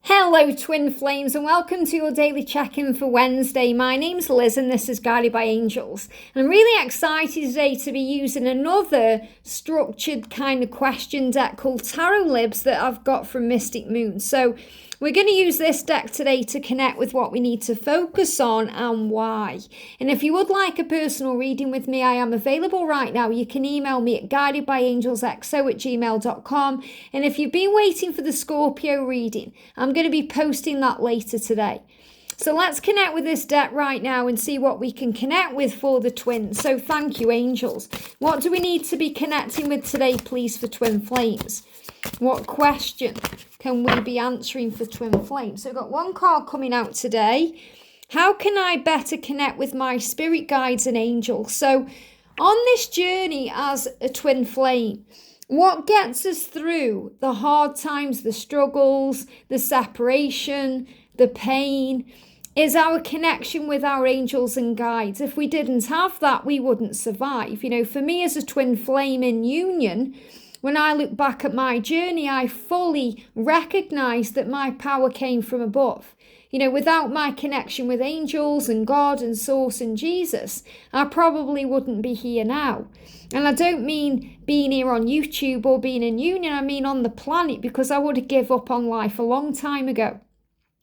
Hello twin flames and welcome to your daily check-in for Wednesday. My name's Liz and this is Guided by Angels. And I'm really excited today to be using another structured kind of question deck called Tarot-Libs that I've got from Mystic Moon. So we're going to use this deck today to connect with what we need to focus on and why. And if you would like a personal reading with me, I am available right now. You can email me at guidedbyangelsxo@gmail.com. And if you've been waiting for the Scorpio reading, I'm going to be posting that later today. So let's connect with this deck right now and see what we can connect with for the twins. So thank you, angels. What do we need to be connecting with today, please, for twin flames? What question can we be answering for twin flames? So I've got one card coming out today. How can I better connect with my spirit guides and angels? So on this journey as a twin flame, what gets us through the hard times, the struggles, the separation, the pain, is our connection with our angels and guides. If we didn't have that, we wouldn't survive. You know, for me as a twin flame in union, when I look back at my journey, I fully recognize that my power came from above. You know, without my connection with angels and God and Source and Jesus, I probably wouldn't be here now. And I don't mean being here on YouTube or being in union, I mean on the planet, because I would have given up on life a long time ago.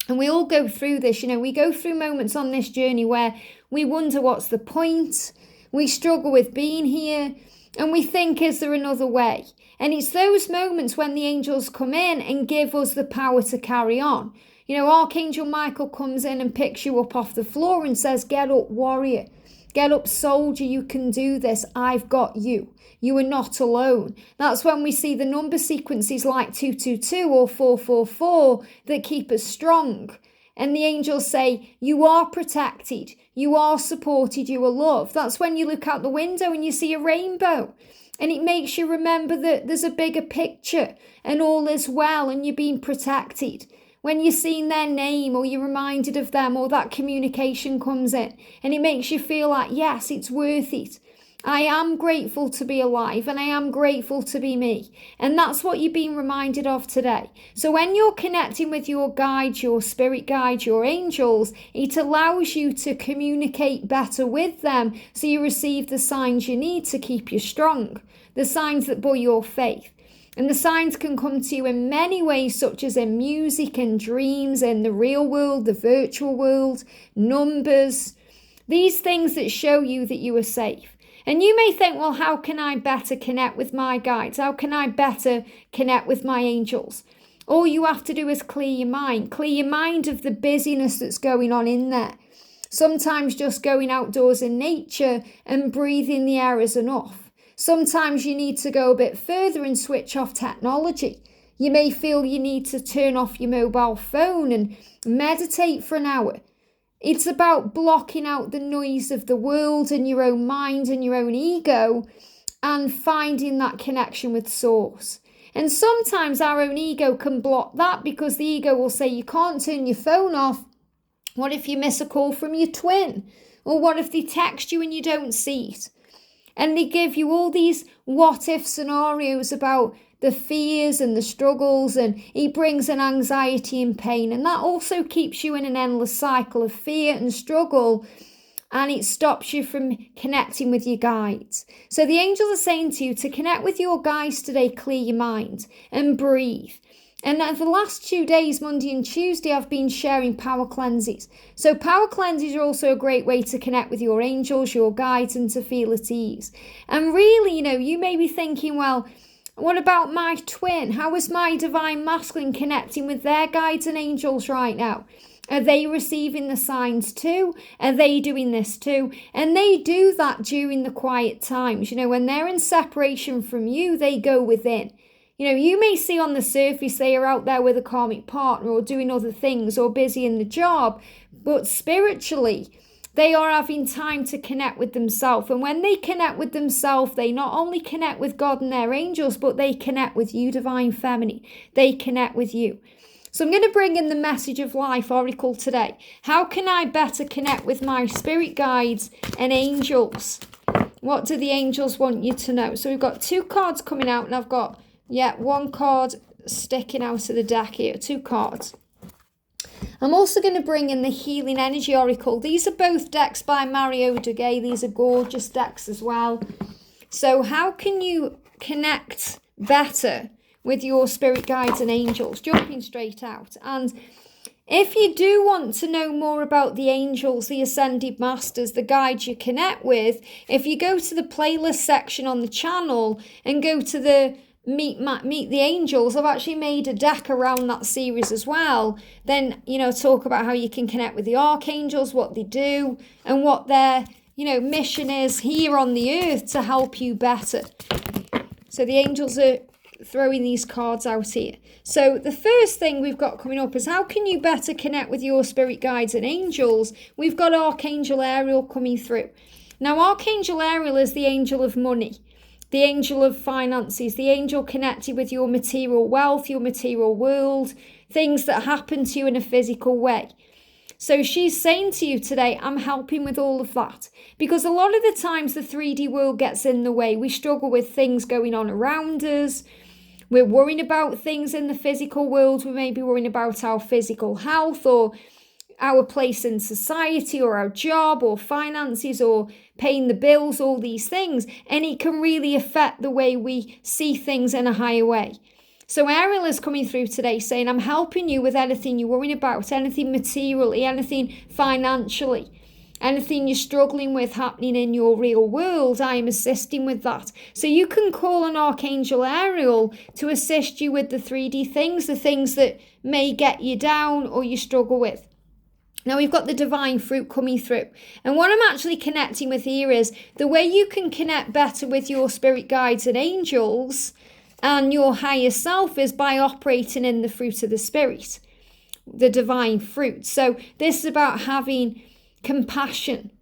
And we all go through this, you know, we go through moments on this journey where we wonder what's the point, we struggle with being here, and we think, is there another way? And it's those moments when the angels come in and give us the power to carry on. You know, Archangel Michael comes in and picks you up off the floor and says, get up, warrior. Get up, soldier. You can do this. I've got you. You are not alone. That's when we see the number sequences like 222 or 444 that keep us strong. And the angels say, you are protected. You are supported. You are loved. That's when you look out the window and you see a rainbow. And it makes you remember that there's a bigger picture and all is well and you're being protected. When you're seeing their name or you're reminded of them or that communication comes in and it makes you feel like, yes, it's worth it. I am grateful to be alive and I am grateful to be me. And that's what you're being reminded of today. So when you're connecting with your guides, your spirit guides, your angels, it allows you to communicate better with them so you receive the signs you need to keep you strong, the signs that buoy your faith. And the signs can come to you in many ways, such as in music and dreams, in the real world, the virtual world, numbers, these things that show you that you are safe. And you may think, well, how can I better connect with my guides? How can I better connect with my angels? All you have to do is clear your mind of the busyness that's going on in there. Sometimes just going outdoors in nature and breathing the air is enough. Sometimes you need to go a bit further and switch off technology. You may feel you need to turn off your mobile phone and meditate for an hour. It's about blocking out the noise of the world and your own mind and your own ego and finding that connection with Source. And sometimes our own ego can block that because the ego will say you can't turn your phone off. What if you miss a call from your twin? Or what if they text you and you don't see it? And they give you all these what-if scenarios about the fears and the struggles, and it brings an anxiety and pain. And that also keeps you in an endless cycle of fear and struggle, and it stops you from connecting with your guides. So the angels are saying to you to connect with your guides today, clear your mind and breathe. And for the last 2 days, Monday and Tuesday, I've been sharing power cleanses. So power cleanses are also a great way to connect with your angels, your guides, and to feel at ease. And really, you know, you may be thinking, well, what about my twin? How is my divine masculine connecting with their guides and angels right now? Are they receiving the signs too? Are they doing this too? And they do that during the quiet times. You know, when they're in separation from you, they go within. You know, you may see on the surface they are out there with a karmic partner or doing other things or busy in the job, but spiritually, they are having time to connect with themselves. And when they connect with themselves, they not only connect with God and their angels, but they connect with you, Divine Feminine. They connect with you. So I'm going to bring in the Message of Life Oracle today. How can I better connect with my spirit guides and angels? What do the angels want you to know? So we've got 2 cards coming out and I've got one card sticking out of the deck here, 2 cards. I'm also going to bring in the Healing Energy Oracle. These are both decks by Mario Duguay. These are gorgeous decks as well. So how can you connect better with your spirit guides and angels? Jumping straight out. And if you do want to know more about the angels, the ascended masters, the guides you connect with, if you go to the playlist section on the channel and go to the Meet the Angels, I've actually made a deck around that series as well. Then, talk about how you can connect with the archangels, what they do, and what their, mission is here on the earth to help you better. So the angels are throwing these cards out here. So the first thing we've got coming up is how can you better connect with your spirit guides and angels? We've got Archangel Ariel coming through. Now, Archangel Ariel is the angel of money, the angel of finances, the angel connected with your material wealth, your material world, things that happen to you in a physical way. So she's saying to you today, I'm helping with all of that. Because a lot of the times the 3D world gets in the way. We struggle with things going on around us. We're worrying about things in the physical world. We may be worrying about our physical health or our place in society or our job or finances or paying the bills, all these things. And it can really affect the way we see things in a higher way. So Ariel is coming through today saying, I'm helping you with anything you're worrying about, anything materially, anything financially, anything you're struggling with happening in your real world. I am assisting with that. So you can call on Archangel Ariel to assist you with the 3D things, the things that may get you down or you struggle with. Now we've got the divine fruit coming through. And what I'm actually connecting with here is the way you can connect better with your spirit guides and angels and your higher self is by operating in the fruit of the spirit, the divine fruit. So this is about having compassion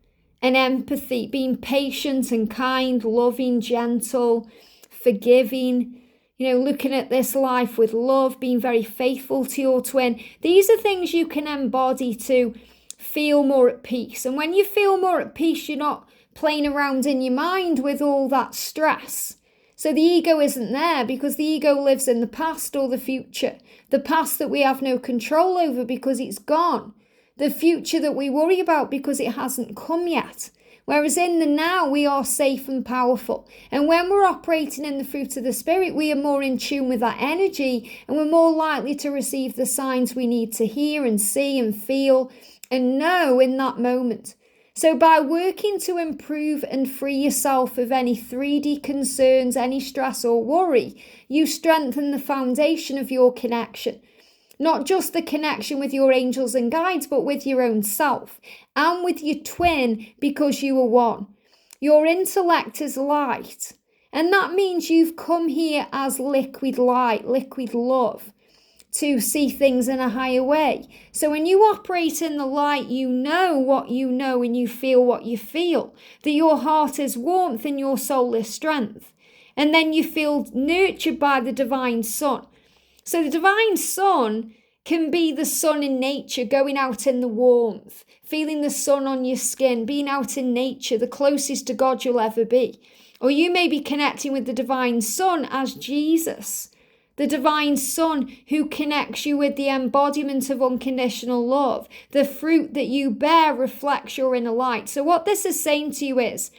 and empathy, being patient and kind, loving, gentle, forgiving, looking at this life with love, being very faithful to your twin. These are things you can embody to feel more at peace. And when you feel more at peace, you're not playing around in your mind with all that stress. So the ego isn't there because the ego lives in the past or the future. The past that we have no control over because it's gone. The future that we worry about because it hasn't come yet. Whereas in the now, we are safe and powerful. And when we're operating in the fruit of the spirit, we are more in tune with that energy and we're more likely to receive the signs we need to hear and see and feel and know in that moment. So by working to improve and free yourself of any 3D concerns, any stress or worry, you strengthen the foundation of your connection. Not just the connection with your angels and guides, but with your own self and with your twin because you are one. Your intellect is light. And that means you've come here as liquid light, liquid love, to see things in a higher way. So when you operate in the light, you know what you know and you feel what you feel. That your heart is warmth and your soul is strength. And then you feel nurtured by the divine sun. So the divine sun can be the sun in nature, going out in the warmth, feeling the sun on your skin, being out in nature, the closest to God you'll ever be. Or you may be connecting with the divine sun as Jesus, the divine sun who connects you with the embodiment of unconditional love. The fruit that you bear reflects your inner light. So what this is saying to you is,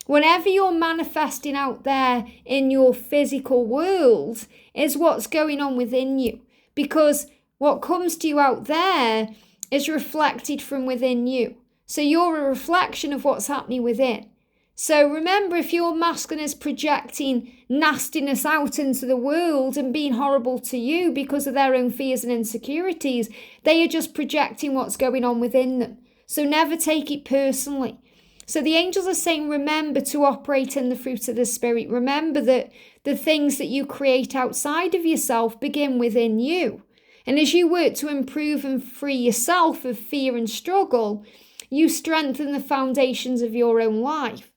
whenever you're manifesting out there in your physical world is what's going on within you. Because what comes to you out there is reflected from within you. So you're a reflection of what's happening within. So remember, if your masculine is projecting nastiness out into the world and being horrible to you because of their own fears and insecurities, they are just projecting what's going on within them. So never take it personally. So the angels are saying, remember to operate in the fruit of the spirit. Remember that the things that you create outside of yourself begin within you. And as you work to improve and free yourself of fear and struggle, you strengthen the foundations of your own life.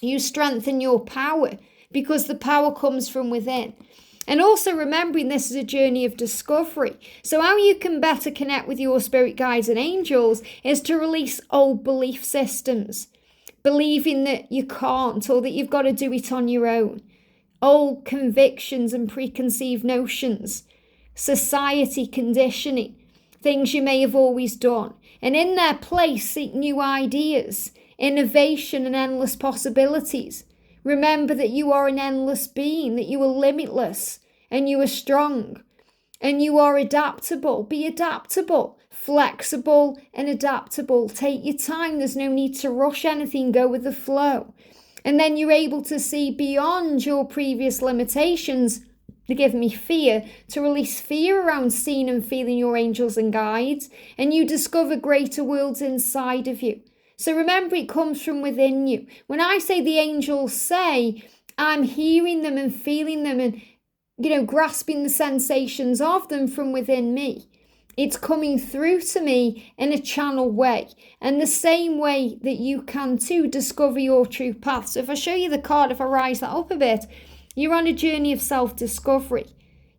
You strengthen your power because the power comes from within. And also remembering this is a journey of discovery. So how you can better connect with your spirit guides and angels is to release old belief systems. Believing that you can't or that you've got to do it on your own. Old convictions and preconceived notions. Society conditioning. things you may have always done, and in their place seek new ideas, innovation and endless possibilities. Remember that you are an endless being, that you are limitless and you are strong and you are adaptable. Be adaptable, flexible and adaptable. Take your time. There's no need to rush anything. Go with the flow. And then you're able to see beyond your previous limitations to give me fear, to release fear around seeing and feeling your angels and guides, and you discover greater worlds inside of you. So remember, it comes from within you. When I say the angels say, I'm hearing them and feeling them and, grasping the sensations of them from within me. It's coming through to me in a channel way. And the same way that you can too discover your true path. So if I show you the card, if I rise that up a bit, you're on a journey of self-discovery.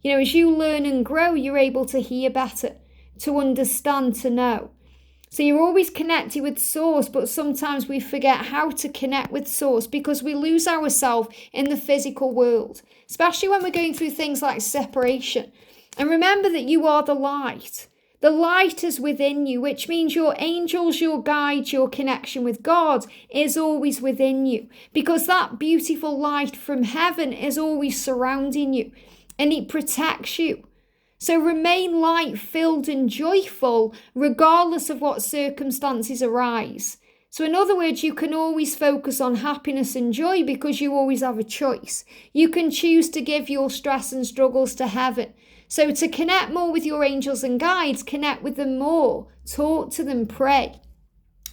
As you learn and grow, you're able to hear better, to understand, to know. So you're always connected with Source, but sometimes we forget how to connect with Source because we lose ourselves in the physical world, especially when we're going through things like separation. And remember that you are the light. The light is within you, which means your angels, your guides, your connection with God is always within you, because that beautiful light from heaven is always surrounding you and it protects you. So remain light-filled and joyful regardless of what circumstances arise. So in other words, you can always focus on happiness and joy because you always have a choice. You can choose to give your stress and struggles to heaven. So to connect more with your angels and guides, connect with them more, talk to them, pray.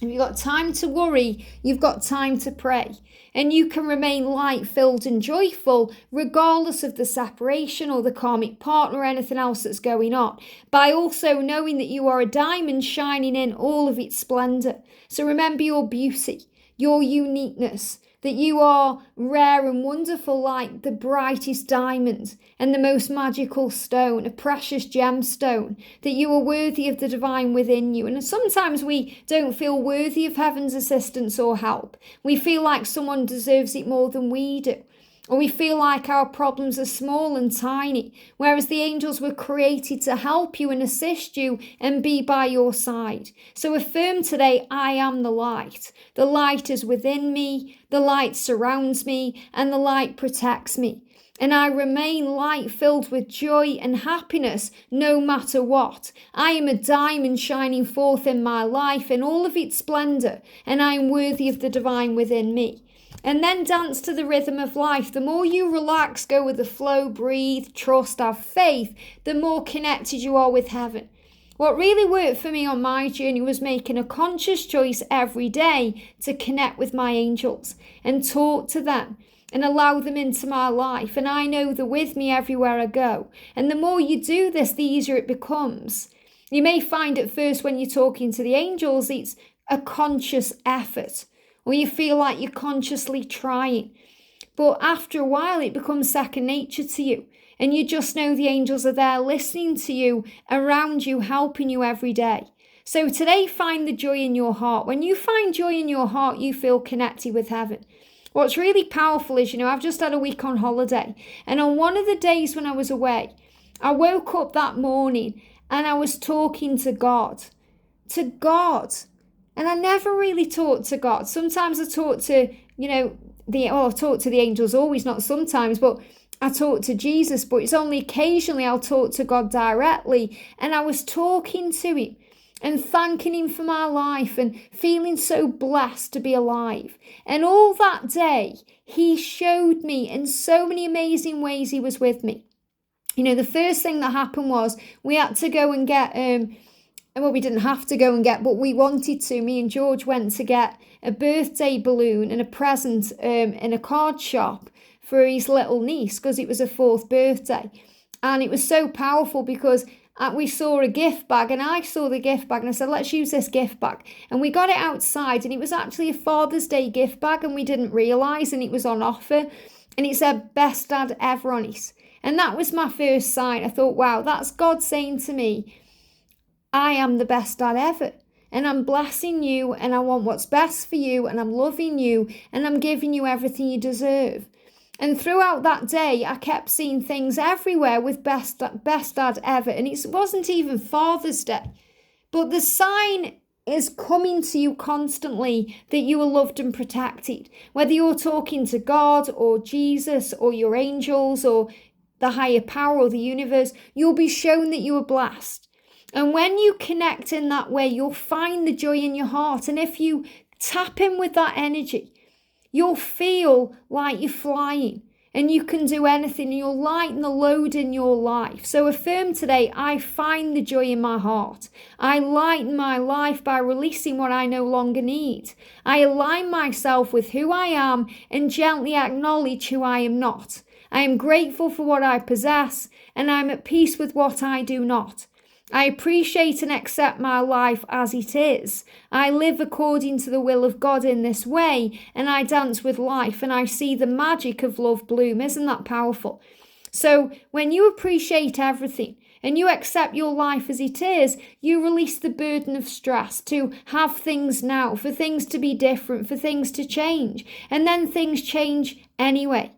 If you've got time to worry, you've got time to pray. And you can remain light-filled and joyful regardless of the separation or the karmic partner or anything else that's going on, by also knowing that you are a diamond shining in all of its splendor. So remember your beauty, your uniqueness, that you are rare and wonderful like the brightest diamond and the most magical stone, a precious gemstone, that you are worthy of the divine within you. And sometimes we don't feel worthy of heaven's assistance or help. We feel like someone deserves it more than we do. Or we feel like our problems are small and tiny, whereas the angels were created to help you and assist you and be by your side. So affirm today, I am the light. The light is within me, the light surrounds me, and the light protects me. And I remain light filled with joy and happiness no matter what. I am a diamond shining forth in my life in all of its splendor, and I am worthy of the divine within me. And then dance to the rhythm of life. The more you relax, go with the flow, breathe, trust, have faith, the more connected you are with heaven. What really worked for me on my journey was making a conscious choice every day to connect with my angels and talk to them and allow them into my life. And I know they're with me everywhere I go. And the more you do this, the easier it becomes. You may find at first when you're talking to the angels, it's a conscious effort, or you feel like you're consciously trying. But after a while, it becomes second nature to you. And you just know the angels are there listening to you, around you, helping you every day. So today, find the joy in your heart. When you find joy in your heart, you feel connected with heaven. What's really powerful is, I've just had a week on holiday. And on one of the days when I was away, I woke up that morning and I was talking to God. To God. And I never really talked to God. Sometimes I talk to, I talk to the angels always, not sometimes, but I talk to Jesus, but it's only occasionally I'll talk to God directly. And I was talking to him and thanking him for my life and feeling so blessed to be alive. And all that day, he showed me in so many amazing ways he was with me. The first thing that happened was we had to go and get, we didn't have to go and get, but we wanted to. Me and George went to get a birthday balloon and a present in a card shop for his little niece because it was her 4th birthday. And it was so powerful because we saw a gift bag and I saw the gift bag and I said, let's use this gift bag. And we got it outside and it was actually a Father's Day gift bag and we didn't realise, and it was on offer. And it said, best dad ever on it. And that was my first sign. I thought, wow, that's God saying to me, I am the best dad ever. And I'm blessing you and I want what's best for you and I'm loving you and I'm giving you everything you deserve. And throughout that day, I kept seeing things everywhere with best dad ever. And it wasn't even Father's Day. But the sign is coming to you constantly that you are loved and protected. Whether you're talking to God or Jesus or your angels or the higher power or the universe, you'll be shown that you are blessed. And when you connect in that way, you'll find the joy in your heart. And if you tap in with that energy, you'll feel like you're flying and you can do anything. You'll lighten the load in your life. So affirm today, I find the joy in my heart. I lighten my life by releasing what I no longer need. I align myself with who I am and gently acknowledge who I am not. I am grateful for what I possess and I'm at peace with what I do not. I appreciate and accept my life as it is. I live according to the will of God in this way, and I dance with life, and I see the magic of love bloom. Isn't that powerful? So when you appreciate everything and you accept your life as it is, you release the burden of stress to have things now, for things to be different, for things to change. And then things change anyway.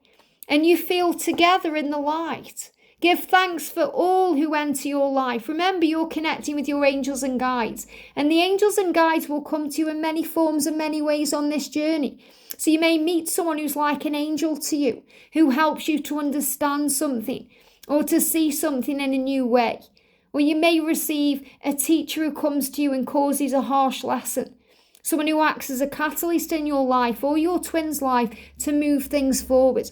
And you feel together in the light. Give thanks for all who enter your life. Remember, you're connecting with your angels and guides. And the angels and guides will come to you in many forms and many ways on this journey. So you may meet someone who's like an angel to you, who helps you to understand something or to see something in a new way. Or you may receive a teacher who comes to you and causes a harsh lesson. Someone who acts as a catalyst in your life or your twin's life to move things forward.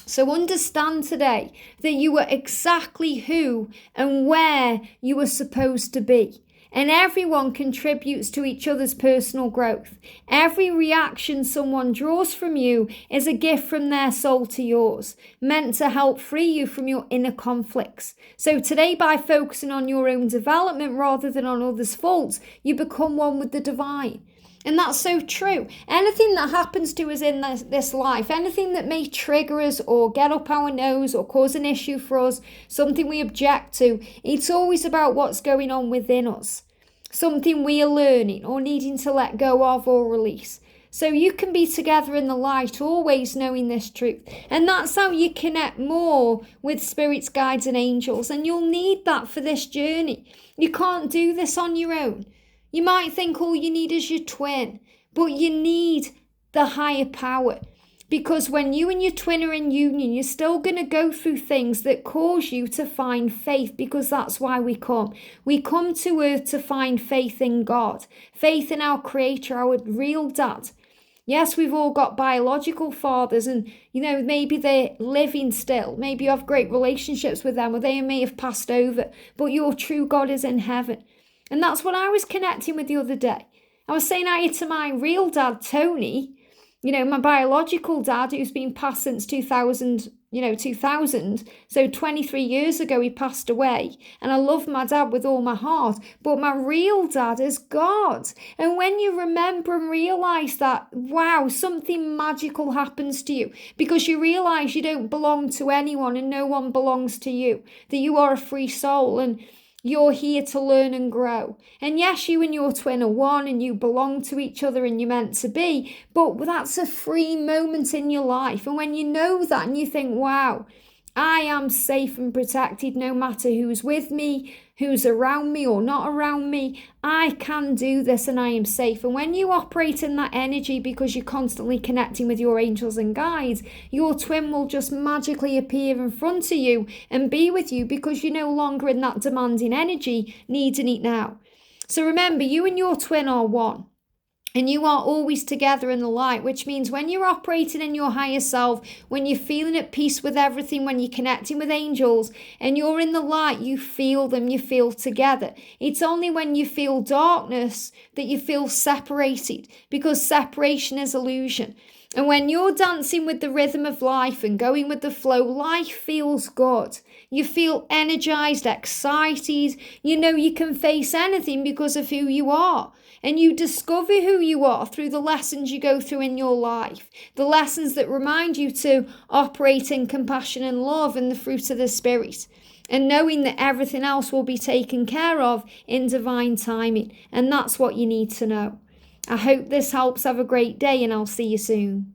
So understand today that you are exactly who and where you are supposed to be. And everyone contributes to each other's personal growth. Every reaction someone draws from you is a gift from their soul to yours, meant to help free you from your inner conflicts. So today, by focusing on your own development rather than on others' faults, you become one with the divine. And that's so true. Anything that happens to us in this life, anything that may trigger us or get up our nose or cause an issue for us, something we object to, it's always about what's going on within us. Something we are learning or needing to let go of or release. So you can be together in the light, always knowing this truth. And that's how you connect more with spirits, guides and angels. And you'll need that for this journey. You can't do this on your own. You might think all you need is your twin, but you need the higher power. Because when you and your twin are in union, you're still going to go through things that cause you to find faith, because that's why we come. We come to earth to find faith in God, faith in our Creator, our real dad. Yes, we've all got biological fathers and, maybe they're living still. Maybe you have great relationships with them or they may have passed over, but your true God is in heaven. And that's what I was connecting with the other day. I was saying hi to my real dad, Tony, my biological dad, who's been passed since 2000. So 23 years ago, he passed away. And I love my dad with all my heart. But my real dad is God. And when you remember and realize that, wow, something magical happens to you. Because you realize you don't belong to anyone and no one belongs to you. That you are a free soul and you're here to learn and grow. And yes, you and your twin are one and you belong to each other and you're meant to be, but that's a free moment in your life. And when you know that and you think, wow, I am safe and protected no matter who's with me, who's around me or not around me, I can do this and I am safe. And when you operate in that energy because you're constantly connecting with your angels and guides, your twin will just magically appear in front of you and be with you because you're no longer in that demanding energy, need and eat now. So remember, you and your twin are one. And you are always together in the light, which means when you're operating in your higher self, when you're feeling at peace with everything, when you're connecting with angels and you're in the light, you feel them, you feel together. It's only when you feel darkness that you feel separated, because separation is illusion. And when you're dancing with the rhythm of life and going with the flow, life feels good. You feel energized, excited. You can face anything because of who you are. And you discover who you are through the lessons you go through in your life. The lessons that remind you to operate in compassion and love and the fruit of the Spirit. And knowing that everything else will be taken care of in divine timing. And that's what you need to know. I hope this helps. Have a great day and I'll see you soon.